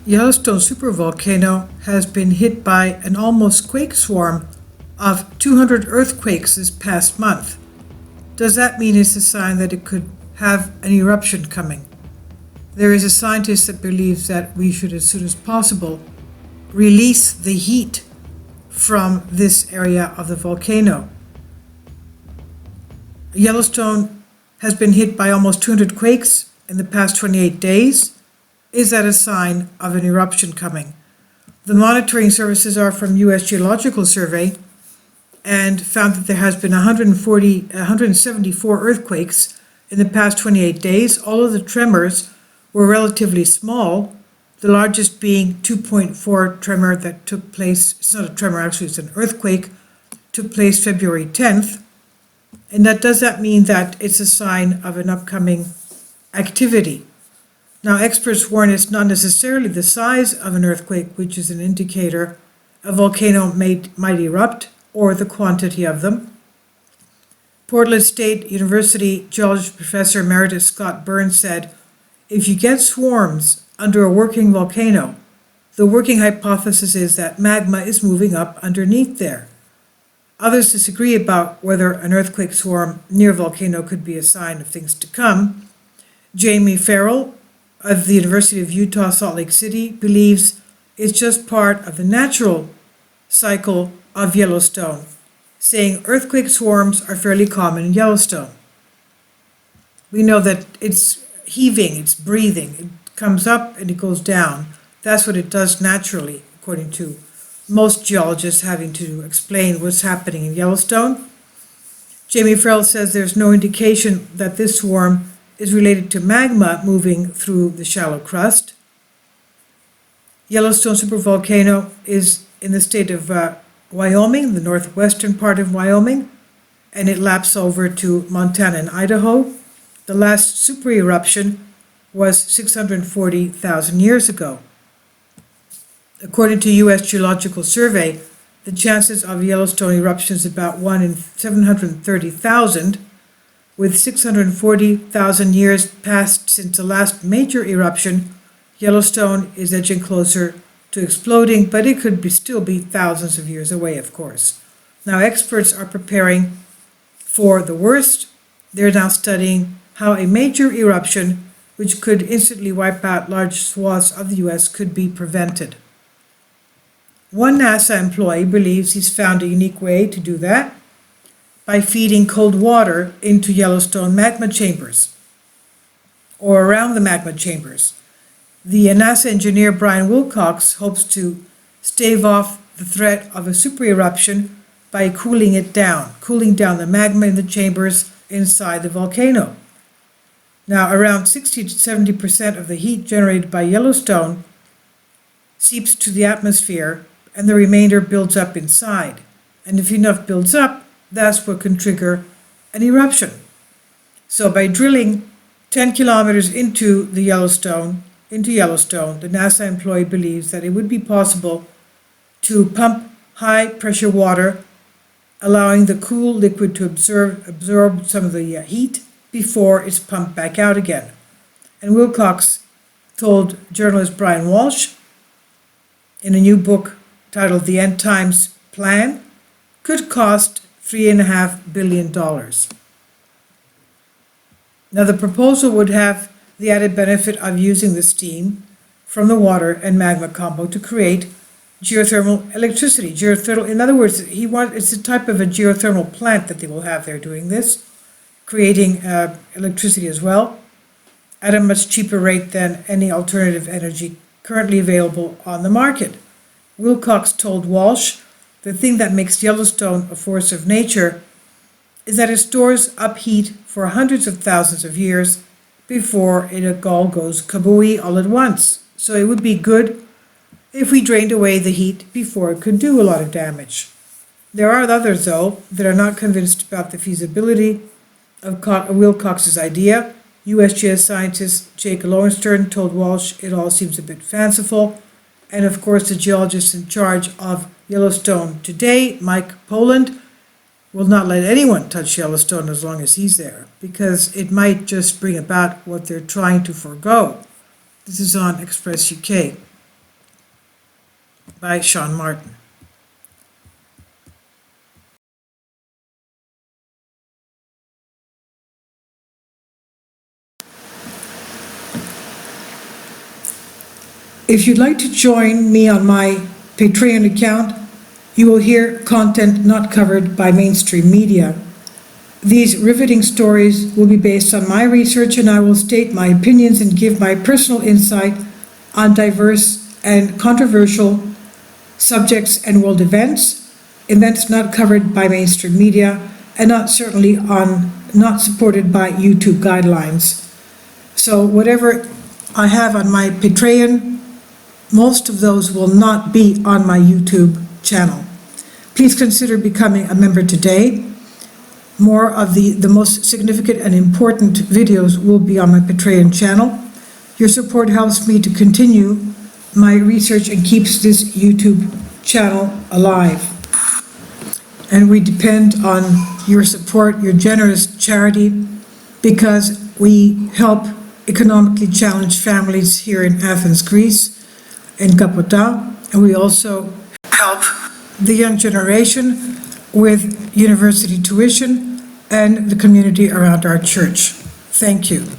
Yellowstone Supervolcano has been hit by an almost quake swarm of 200 earthquakes this past month. Does that mean it's a sign that it could have an eruption coming? There is a scientist that believes that we should, as soon as possible, release the heat from this area of the volcano. Yellowstone has been hit by almost 200 quakes in the past 28 days. Is that a sign of an eruption coming? The monitoring services are from U.S. Geological Survey and found that there has been 174 earthquakes in the past 28 days. All of the tremors were relatively small, the largest being 2.4 tremor that took place. It's not a tremor, actually, it's an earthquake, took place February 10th. And does that mean that it's a sign of an upcoming activity? Now, experts warn it's not necessarily the size of an earthquake, which is an indicator a volcano might erupt, or the quantity of them. Portland State University geology professor emeritus Scott Burns said, if you get swarms under a working volcano, the working hypothesis is that magma is moving up underneath there. Others disagree about whether an earthquake swarm near a volcano could be a sign of things to come. Jamie Farrell of the University of Utah, Salt Lake City, believes it's just part of the natural cycle of Yellowstone, saying earthquake swarms are fairly common in Yellowstone. We know that it's heaving, it's breathing, it comes up and it goes down. That's what it does naturally, according to most geologists having to explain what's happening in Yellowstone. Jamie Farrell says there's no indication that this swarm is related to magma moving through the shallow crust. Yellowstone Supervolcano is in the state of Wyoming, the northwestern part of Wyoming, and it laps over to Montana and Idaho. The last super eruption was 640,000 years ago. According to U.S. Geological Survey, the chances of Yellowstone eruption is about 1 in 730,000, with 640,000 years passed since the last major eruption. Yellowstone is edging closer to exploding, but it could still be thousands of years away, of course. Now, experts are preparing for the worst. They're now studying how a major eruption, which could instantly wipe out large swaths of the U.S., could be prevented. One NASA employee believes he's found a unique way to do that by feeding cold water into Yellowstone magma chambers, or around the magma chambers. The NASA engineer Brian Wilcox hopes to stave off the threat of a super eruption by cooling down the magma in the chambers inside the volcano. Now, around 60 to 70% of the heat generated by Yellowstone seeps to the atmosphere, and the remainder builds up inside. And if enough builds up, that's what can trigger an eruption. So by drilling 10 kilometers into Yellowstone, the NASA employee believes that it would be possible to pump high pressure water, allowing the cool liquid to absorb some of the heat before it's pumped back out again. And Wilcox told journalist Brian Walsh in a new book titled The End Times Plan, could cost $3.5 billion. Now, the proposal would have the added benefit of using the steam from the water and magma combo to create geothermal electricity. In other words, it's a type of a geothermal plant that they will have there doing this, creating electricity as well, at a much cheaper rate than any alternative energy currently available on the market. Wilcox told Walsh, the thing that makes Yellowstone a force of nature is that it stores up heat for hundreds of thousands of years before it all goes kabooey all at once. So it would be good if we drained away the heat before it could do a lot of damage. There are others, though, that are not convinced about the feasibility of Wilcox's idea. U.S. geoscientist Jake Lowenstern told Walsh it all seems a bit fanciful. And of course, the geologist in charge of Yellowstone today, Mike Poland, will not let anyone touch Yellowstone as long as he's there, because it might just bring about what they're trying to forego. This is on Express UK. by Sean Martin. If you'd like to join me on my Patreon account, you will hear content not covered by mainstream media. These riveting stories will be based on my research, and I will state my opinions and give my personal insight on diverse and controversial subjects and world events not covered by mainstream media, and not supported by YouTube guidelines. So whatever I have on my Patreon, most of those will not be on my YouTube channel. Please consider becoming a member today. More of the most significant and important videos will be on my Patreon channel. Your support helps me to continue my research and keeps this YouTube channel alive. And we depend on your support, your generous charity, because we help economically challenged families here in Athens, Greece, in Kapota, and we also help the young generation with university tuition and the community around our church. Thank you.